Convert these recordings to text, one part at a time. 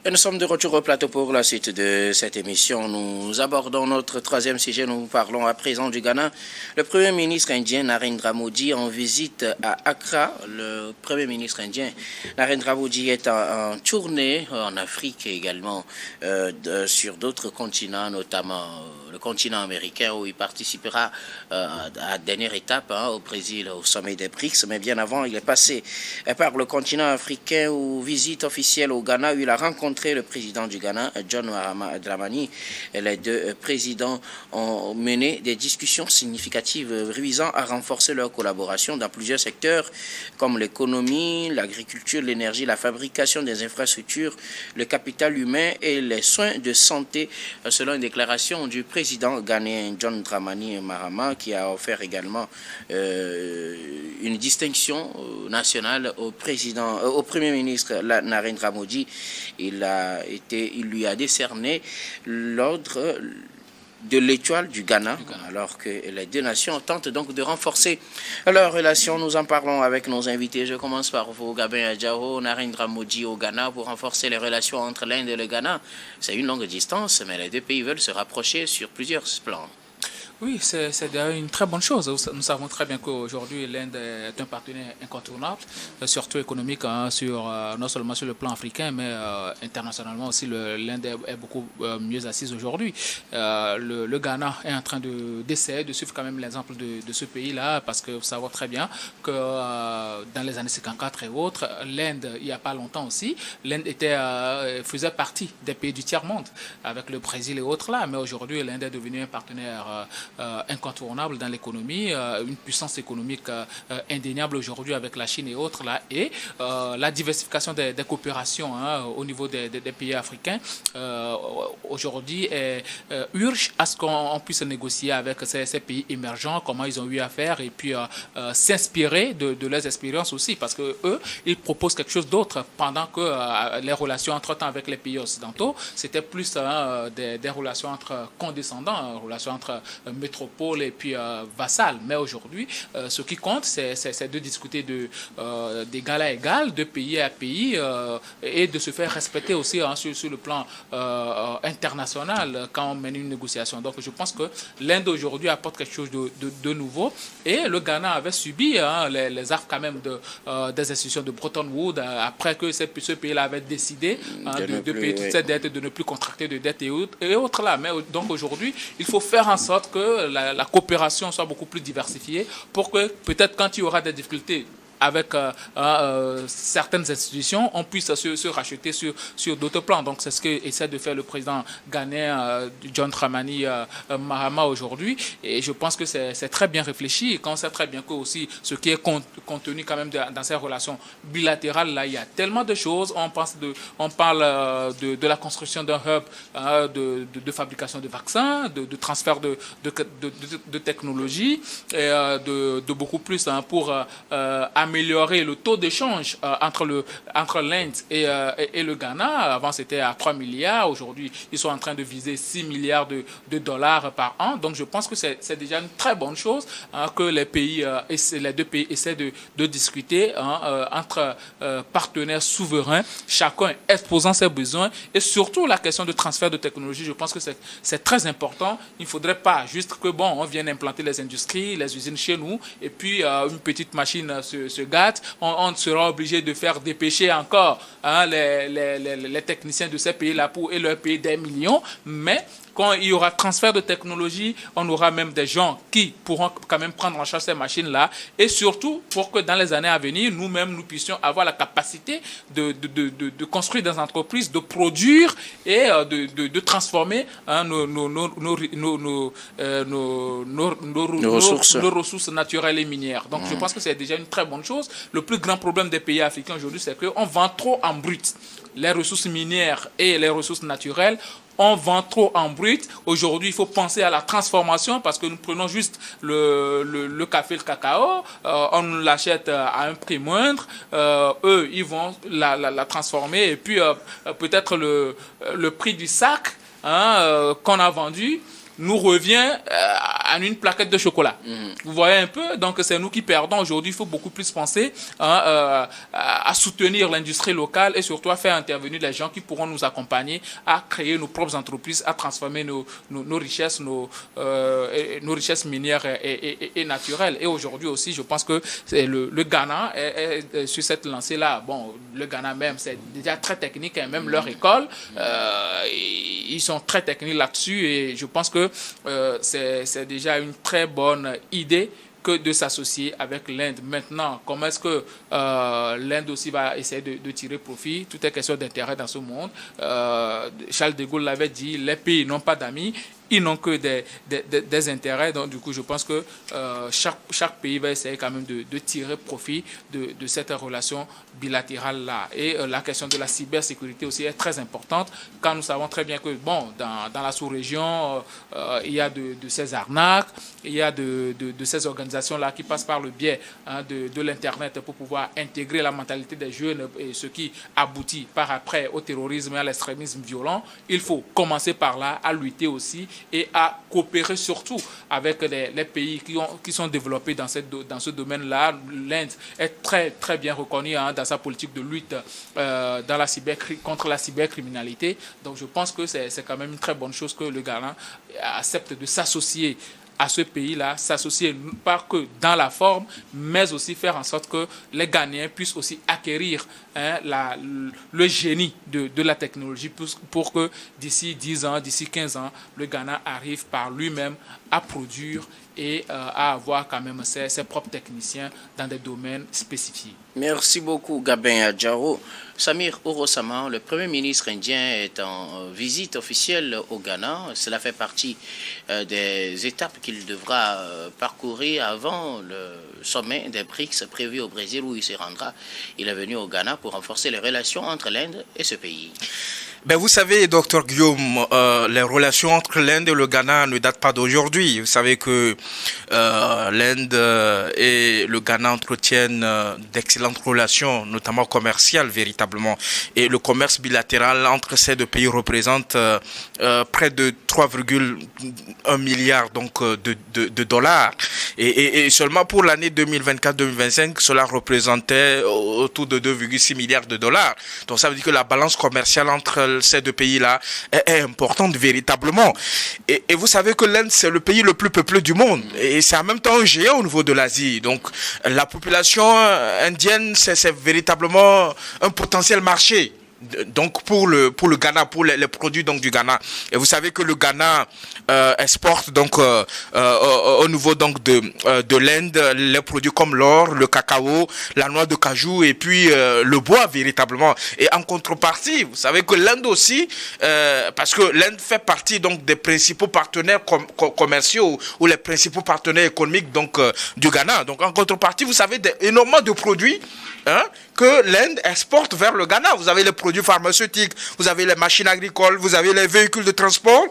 Et nous sommes de retour au plateau pour la suite de cette émission. Nous abordons notre troisième sujet. Nous parlons à présent du Ghana. Le Premier ministre indien Narendra Modi en visite à Accra. Le Premier ministre indien Narendra Modi est en tournée en Afrique et également sur d'autres continents, notamment le continent américain où il participera à la dernière étape au Brésil au sommet des BRICS. Mais bien avant, il est passé par le continent africain où visite officielle au Ghana où il a rencontré le président du Ghana, John Mahama Dramani. Les deux présidents ont mené des discussions significatives visant à renforcer leur collaboration dans plusieurs secteurs comme l'économie, l'agriculture, l'énergie, la fabrication des infrastructures, le capital humain et les soins de santé, selon une déclaration du président ghanéen John Dramani Mahama qui a offert également une distinction nationale au Premier ministre Narendra Modi. Il lui a décerné l'ordre de l'étoile du Ghana, alors que les deux nations tentent donc de renforcer leurs relations. Nous en parlons avec nos invités. Je commence par vous, Gabin Adjao, Narendra Modi au Ghana pour renforcer les relations entre l'Inde et le Ghana. C'est une longue distance, mais les deux pays veulent se rapprocher sur plusieurs plans. Oui, c'est d'ailleurs une très bonne chose. Nous savons très bien qu'aujourd'hui, l'Inde est un partenaire incontournable, surtout économique, non seulement sur le plan africain, mais internationalement aussi. L'Inde est beaucoup mieux assise aujourd'hui. Le Ghana est en train d'essayer de suivre quand même l'exemple de ce pays-là, parce que vous savez très bien que dans les années 54 et autres, l'Inde, il n'y a pas longtemps aussi, l'Inde faisait partie des pays du tiers-monde, avec le Brésil et autres là, mais aujourd'hui, l'Inde est devenue un partenaire incontournable dans l'économie, une puissance économique indéniable aujourd'hui avec la Chine et autres là, et la diversification des coopérations au niveau des pays africains aujourd'hui urge à ce qu'on puisse négocier avec ces pays émergents, comment ils ont eu à faire, et puis s'inspirer de leurs expériences aussi, parce que eux, ils proposent quelque chose d'autre, pendant que les relations entre-temps avec les pays occidentaux, c'était plus des relations entre condescendants, relations entre métropole et puis vassal. Mais aujourd'hui, ce qui compte, c'est de discuter d'égal à égal, de pays à pays, et de se faire respecter aussi sur le plan international quand on mène une négociation. Donc je pense que l'Inde aujourd'hui apporte quelque chose de nouveau, et le Ghana avait subi les affres quand même des institutions de Bretton Woods après que ce pays-là avait décidé de payer toutes ces dettes, de ne plus contracter de dettes et autres là. Mais donc aujourd'hui, il faut faire en sorte que la coopération soit beaucoup plus diversifiée pour que peut-être quand il y aura des difficultés avec certaines institutions, on puisse se racheter sur d'autres plans. Donc c'est ce qu'essaie de faire le président ghanéen John Dramani Mahama aujourd'hui, et je pense que c'est très bien réfléchi, et qu'on sait très bien que aussi ce qui est contenu quand même dans ces relations bilatérales là, il y a tellement de choses. On parle de la construction d'un hub de fabrication de vaccins, de transfert de technologie, et de beaucoup plus pour améliorer le taux d'échange entre l'Inde et le Ghana. Avant, c'était à 3 milliards. Aujourd'hui, ils sont en train de viser 6 milliards de dollars par an. Donc, je pense que c'est déjà une très bonne chose que les deux pays essaient de discuter entre partenaires souverains, chacun exposant ses besoins, et surtout la question de transfert de technologie. Je pense que c'est très important. Il ne faudrait pas juste que, on vienne implanter les industries, les usines chez nous, et puis une petite machine se gâte, on sera obligé de faire dépêcher encore les techniciens de ces pays-là et leur payer des millions, mais quand il y aura transfert de technologie, on aura même des gens qui pourront quand même prendre en charge ces machines-là, et surtout pour que dans les années à venir, nous-mêmes, nous puissions avoir la capacité de construire des entreprises, de produire et de transformer nos ressources naturelles et minières. Donc je pense que c'est déjà une très bonne chose. Le plus grand problème des pays africains aujourd'hui, c'est qu'on vend trop en brut les ressources minières et les ressources naturelles. On vend trop en brut. Aujourd'hui, il faut penser à la transformation, parce que nous prenons juste le café, le cacao, on l'achète à un prix moindre. Eux, ils vont la transformer, et puis peut-être le prix du sac qu'on a vendu nous revient en une plaquette de chocolat. Vous voyez un peu, donc c'est nous qui perdons aujourd'hui. Il faut beaucoup plus penser à soutenir l'industrie locale et surtout à faire intervenir les gens qui pourront nous accompagner à créer nos propres entreprises, à transformer nos richesses, nos richesses minières et naturelles. Et aujourd'hui aussi, je pense que le Ghana est sur cette lancée-là. Bon, le Ghana même, c'est déjà très technique, et même leur école, ils sont très techniques là-dessus, et je pense que c'est déjà une très bonne idée que de s'associer avec l'Inde. Maintenant, comment est-ce que l'Inde aussi va essayer de tirer profit? Tout est question d'intérêt dans ce monde. Charles de Gaulle l'avait dit, les pays n'ont pas d'amis, ils n'ont que des intérêts. Donc, du coup, je pense que chaque pays va essayer quand même de tirer profit de cette relation bilatérale-là. Et la question de la cybersécurité aussi est très importante, quand nous savons très bien que, bon, dans la sous-région, il y a de ces arnaques, il y a de ces organisations-là qui passent par le biais de l'Internet pour pouvoir intégrer la mentalité des jeunes, et ce qui aboutit par après au terrorisme et à l'extrémisme violent. Il faut commencer par là, à lutter aussi, et à coopérer surtout avec les pays qui sont développés dans ce domaine-là. L'Inde est très, très bien reconnue dans sa politique de lutte contre la cybercriminalité. Donc je pense que c'est quand même une très bonne chose que le Ghana accepte de s'associer à ce pays-là, s'associer pas que dans la forme, mais aussi faire en sorte que les Ghanéens puissent aussi acquérir le génie de la technologie pour que d'ici 10 ans, d'ici 15 ans, le Ghana arrive par lui-même à produire et à avoir quand même ses propres techniciens dans des domaines spécifiques. Merci beaucoup, Gabin Adjaro. Samir Orosama, le Premier ministre indien, est en visite officielle au Ghana. Cela fait partie des étapes qu'il devra parcourir avant le sommet des BRICS prévu au Brésil, où il se rendra. Il est venu au Ghana pour renforcer les relations entre l'Inde et ce pays. Ben vous savez, docteur Guillaume, les relations entre l'Inde et le Ghana ne datent pas d'aujourd'hui. Vous savez que l'Inde et le Ghana entretiennent d'excellentes relations, notamment commerciales véritablement. Et le commerce bilatéral entre ces deux pays représente près de 3,1 milliards donc, de dollars. Et seulement pour l'année 2024-2025, cela représentait autour de 2,6 milliards de dollars. Donc ça veut dire que la balance commerciale entre ces deux pays-là est importante véritablement. Et vous savez que l'Inde, c'est le pays le plus peuplé du monde. Et c'est en même temps un géant au niveau de l'Asie. Donc la population indienne, c'est véritablement un potentiel marché. Donc pour le Ghana, pour les produits donc du Ghana. Et vous savez que le Ghana exporte donc au niveau donc de l'Inde les produits comme l'or, le cacao, la noix de cajou et puis le bois véritablement. Et en contrepartie, vous savez que l'Inde aussi, parce que l'Inde fait partie donc des principaux partenaires commerciaux ou les principaux partenaires économiques donc du Ghana. Donc en contrepartie, vous savez énormément de produits que l'Inde exporte vers le Ghana. Vous avez les produits pharmaceutiques, vous avez les machines agricoles, vous avez les véhicules de transport.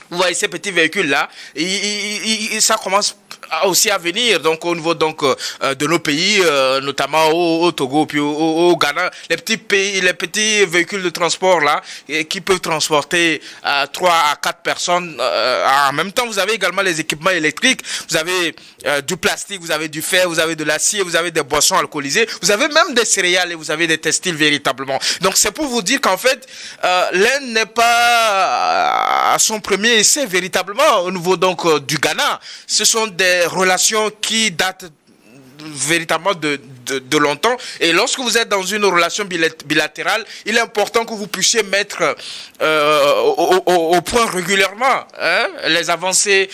Vous voyez ces petits véhicules-là, ça commence aussi à venir donc au niveau donc de nos pays, notamment au Togo puis au Ghana, les petits véhicules de transport là qui peuvent transporter 3 à 4 personnes en même temps. Vous avez également les équipements électriques, vous avez du plastique, vous avez du fer, vous avez de l'acier, vous avez des boissons alcoolisées, vous avez même des céréales et vous avez des textiles véritablement. Donc c'est pour vous dire qu'en fait l'Inde n'est pas à son premier essai véritablement au niveau donc du Ghana. Ce sont des relations qui datent véritablement de longtemps, et lorsque vous êtes dans une relation bilatérale, il est important que vous puissiez mettre au point régulièrement les avancées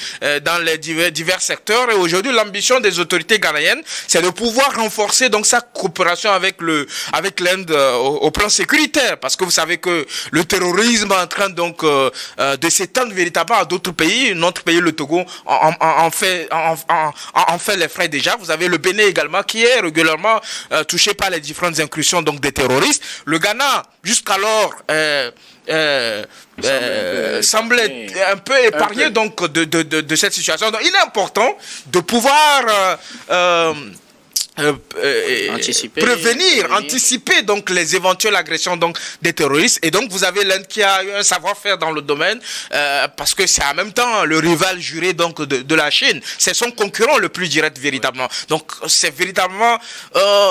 dans les divers secteurs. Et aujourd'hui, l'ambition des autorités ghanéennes, c'est de pouvoir renforcer donc sa coopération avec l'Inde au plan sécuritaire, parce que vous savez que le terrorisme est en train donc de s'étendre véritablement à d'autres pays. Notre pays, le Togo, en fait les frais déjà. Vous avez le Bénin également qui est régulièrement touché par les différentes incursions donc des terroristes. Le Ghana, jusqu'alors, semblait un peu épargné donc de cette situation. Donc il est important de pouvoir prévenir, anticiper donc les éventuelles agressions donc des terroristes. Et donc vous avez l'Inde qui a eu un savoir-faire dans le domaine parce que c'est en même temps le rival juré donc de la Chine. C'est son concurrent le plus direct véritablement. Donc c'est véritablement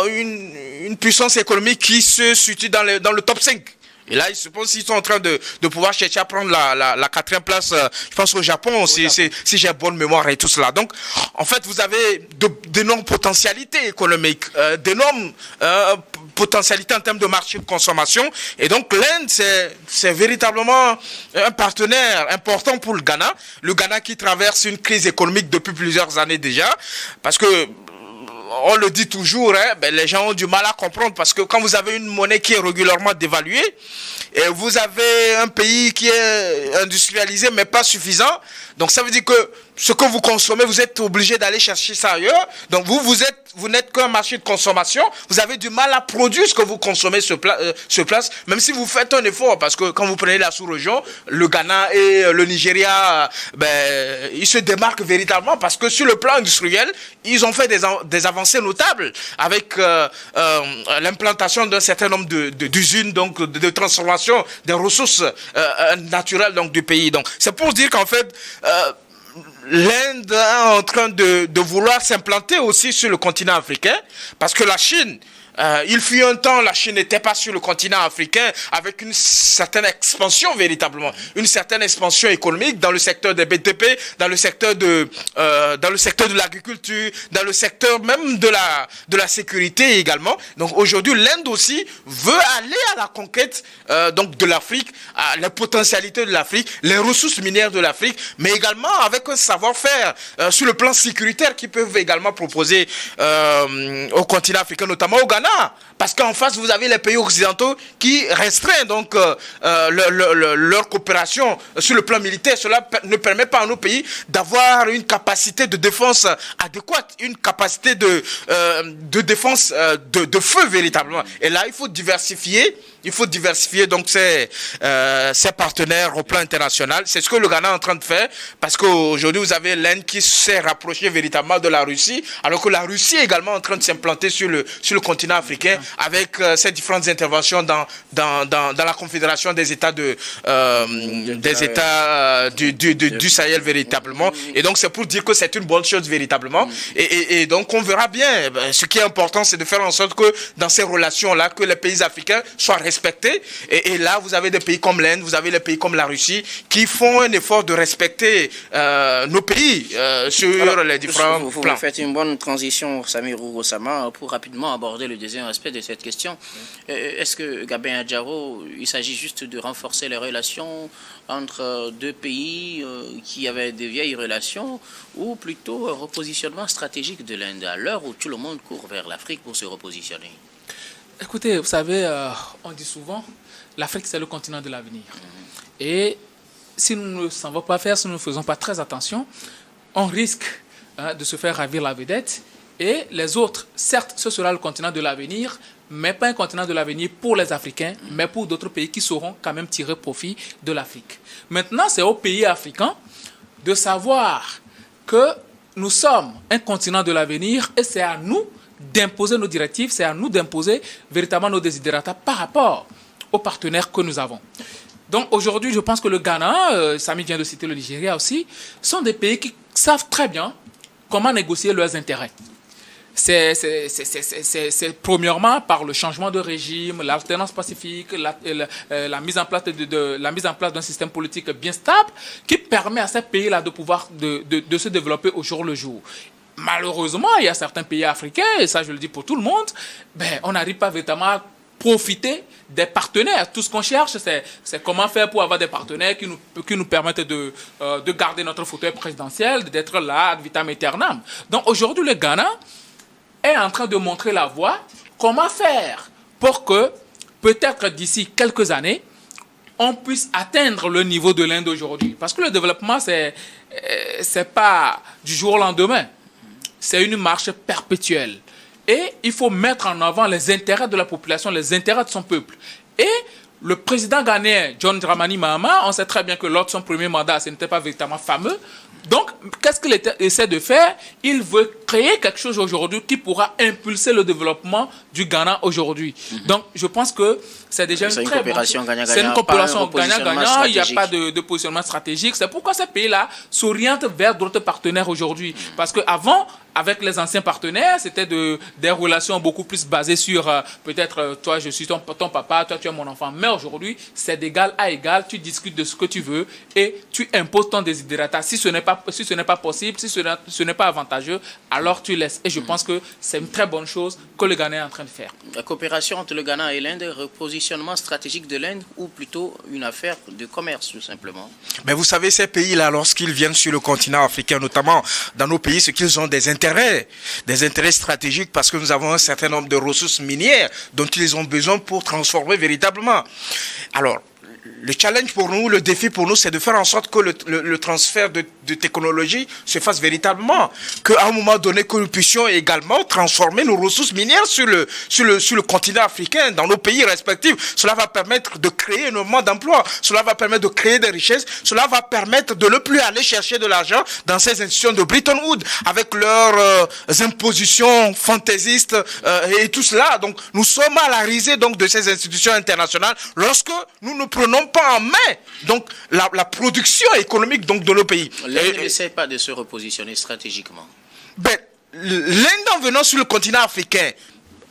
une puissance économique qui se situe dans le top 5. Et là, je pense qu'ils sont en train de pouvoir chercher à prendre la quatrième place, je pense au Japon, si j'ai bonne mémoire et tout cela. Donc, en fait, vous avez d'énormes potentialités économiques, d'énormes potentialités en termes de marché de consommation. Et donc, l'Inde, c'est véritablement un partenaire important pour le Ghana. Le Ghana qui traverse une crise économique depuis plusieurs années déjà, parce que on le dit toujours, les gens ont du mal à comprendre parce que quand vous avez une monnaie qui est régulièrement dévaluée et vous avez un pays qui est industrialisé mais pas suffisant, donc ça veut dire que ce que vous consommez, vous êtes obligé d'aller chercher ça ailleurs. Donc vous n'êtes qu'un marché de consommation. Vous avez du mal à produire ce que vous consommez sur place, même si vous faites un effort, parce que quand vous prenez la sous-région, le Ghana et le Nigeria, ils se démarquent véritablement parce que sur le plan industriel, ils ont fait des avancées notables avec l'implantation d'un certain nombre d'usines, donc de transformation des ressources naturelles donc du pays. Donc c'est pour dire qu'en fait l'Inde est en train de vouloir s'implanter aussi sur le continent africain, parce que la Chine, il fut un temps, la Chine n'était pas sur le continent africain avec une certaine expansion véritablement, une certaine expansion économique dans le secteur des BTP, dans le secteur de l'agriculture, dans le secteur même de la sécurité également. Donc aujourd'hui, l'Inde aussi veut aller à la conquête donc de l'Afrique, les potentialités de l'Afrique, les ressources minières de l'Afrique, mais également avec un savoir-faire sur le plan sécuritaire qu'ils peuvent également proposer au continent africain, notamment au Ghana. Parce qu'en face, vous avez les pays occidentaux qui restreignent donc leur coopération sur le plan militaire. Cela ne permet pas à nos pays d'avoir une capacité de défense adéquate, une capacité de défense de feu véritablement. Et là, il faut diversifier. Donc ses partenaires au plan international. C'est ce que le Ghana est en train de faire, parce qu'aujourd'hui vous avez l'Inde qui s'est rapprochée véritablement de la Russie, alors que la Russie est également en train de s'implanter sur le continent africain avec ces différentes interventions dans la Confédération des États du Sahel véritablement. Et donc c'est pour dire que c'est une bonne chose véritablement. Et donc on verra bien. Ce qui est important, c'est de faire en sorte que dans ces relations-là, que les pays africains soient respectés. Et là, vous avez des pays comme l'Inde, vous avez des pays comme la Russie qui font un effort de respecter nos pays sur les différents plans. Vous faites une bonne transition, Samirou Osama, pour rapidement aborder le deuxième aspect de cette question. Est-ce que Gabin Adjaro, il s'agit juste de renforcer les relations entre deux pays qui avaient de vieilles relations, ou plutôt un repositionnement stratégique de l'Inde à l'heure où tout le monde court vers l'Afrique pour se repositionner? Écoutez, vous savez, on dit souvent, l'Afrique c'est le continent de l'avenir. Et si nous ne savons pas faire, si nous ne faisons pas très attention, on risque de se faire ravir la vedette. Et les autres, certes, ce sera le continent de l'avenir, mais pas un continent de l'avenir pour les Africains, mais pour d'autres pays qui sauront quand même tirer profit de l'Afrique. Maintenant, c'est aux pays africains de savoir que nous sommes un continent de l'avenir et c'est à nous d'imposer nos directives, c'est à nous d'imposer véritablement nos desiderata par rapport aux partenaires que nous avons. Donc aujourd'hui, je pense que le Ghana, Samy vient de citer le Nigeria aussi, sont des pays qui savent très bien comment négocier leurs intérêts. C'est premièrement par le changement de régime, l'alternance pacifique, la mise en place d'un système politique bien stable qui permet à ces pays-là de pouvoir de se développer au jour le jour. Malheureusement, il y a certains pays africains, et ça je le dis pour tout le monde, on n'arrive pas véritablement à profiter des partenaires. Tout ce qu'on cherche, c'est comment faire pour avoir des partenaires qui nous permettent de garder notre fauteuil présidentiel, d'être là ad vitam aeternam. Donc aujourd'hui, le Ghana est en train de montrer la voie, comment faire pour que, peut-être d'ici quelques années, on puisse atteindre le niveau de l'Inde aujourd'hui. Parce que le développement, c'est pas du jour au lendemain. C'est une marche perpétuelle. Et il faut mettre en avant les intérêts de la population, les intérêts de son peuple. Et le président ghanéen, John Dramani Mahama, on sait très bien que lors de son premier mandat, ce n'était pas véritablement fameux. Donc, qu'est-ce qu'il essaie de faire? Il veut créer quelque chose aujourd'hui qui pourra impulser le développement du Ghana aujourd'hui. Donc, je pense que c'est déjà une très coopération gagnant-gagnant. C'est une coopération pas un gagnant-gagnant. Il n'y a stratégique. pas de positionnement stratégique. C'est pourquoi ces pays-là s'orientent vers d'autres partenaires aujourd'hui. Parce qu'avant, avec les anciens partenaires, c'était des relations beaucoup plus basées sur peut-être toi, je suis ton papa, toi, tu es mon enfant. Mais aujourd'hui, c'est d'égal à égal. Tu discutes de ce que tu veux et tu imposes ton desiderata. Si ce n'est pas possible, si ce n'est pas avantageux, alors tu laisses. Et je pense que c'est une très bonne chose que le Ghana est en train de faire. La coopération entre le Ghana et l'Inde, repositionnement stratégique de l'Inde ou plutôt une affaire de commerce, tout simplement? Mais vous savez, ces pays-là, lorsqu'ils viennent sur le continent africain, notamment dans nos pays, c'est qu'ils ont des intérêts stratégiques parce que nous avons un certain nombre de ressources minières dont ils ont besoin pour transformer véritablement. Alors, le challenge pour nous, le défi pour nous, c'est de faire en sorte que le transfert de technologie se fasse véritablement. Qu'à un moment donné, que nous puissions également transformer nos ressources minières sur le continent africain, dans nos pays respectifs. Cela va permettre de créer énormément d'emplois. Cela va permettre de créer des richesses. Cela va permettre de ne plus aller chercher de l'argent dans ces institutions de Bretton Woods avec leurs impositions fantaisistes et tout cela. Donc, nous sommes à la risée donc, de ces institutions internationales lorsque nous ne prenons pas en main donc, la production économique donc, de nos pays. L'Inde n'essaie pas de se repositionner stratégiquement. Ben, l'Inde, en venant sur le continent africain,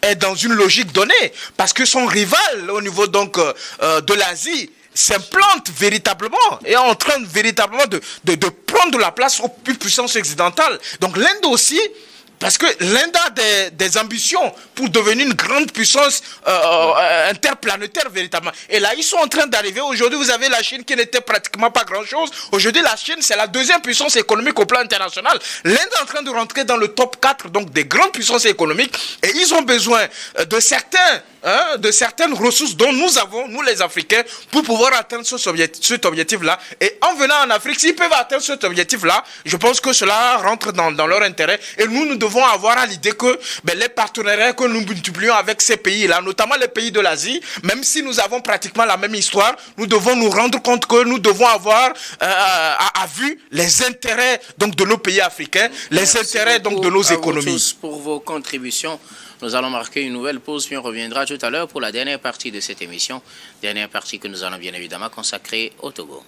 est dans une logique donnée, parce que son rival au niveau donc de l'Asie s'implante véritablement et est en train véritablement de prendre la place aux puissances occidentales. Donc l'Inde aussi, parce que l'Inde a des ambitions pour devenir une grande puissance interplanétaire véritablement. Et là, ils sont en train d'arriver. Aujourd'hui, vous avez la Chine qui n'était pratiquement pas grand-chose. Aujourd'hui, la Chine, c'est la deuxième puissance économique au plan international. L'Inde est en train de rentrer dans le top 4 donc des grandes puissances économiques. Et ils ont besoin de certaines ressources dont nous avons, nous les Africains, pour pouvoir atteindre cet objectif-là. Et en venant en Afrique, s'ils peuvent atteindre cet objectif-là, je pense que cela rentre dans leur intérêt. Et nous devons avoir à l'idée que les partenariats que nous multiplions avec ces pays-là, notamment les pays de l'Asie, même si nous avons pratiquement la même histoire, nous devons nous rendre compte que nous devons avoir à vue les intérêts donc, de nos pays africains, les intérêts donc, de nos économies. Merci pour vos contributions. Nous allons marquer une nouvelle pause, puis on reviendra tout à l'heure pour la dernière partie de cette émission. Dernière partie que nous allons bien évidemment consacrer au Togo.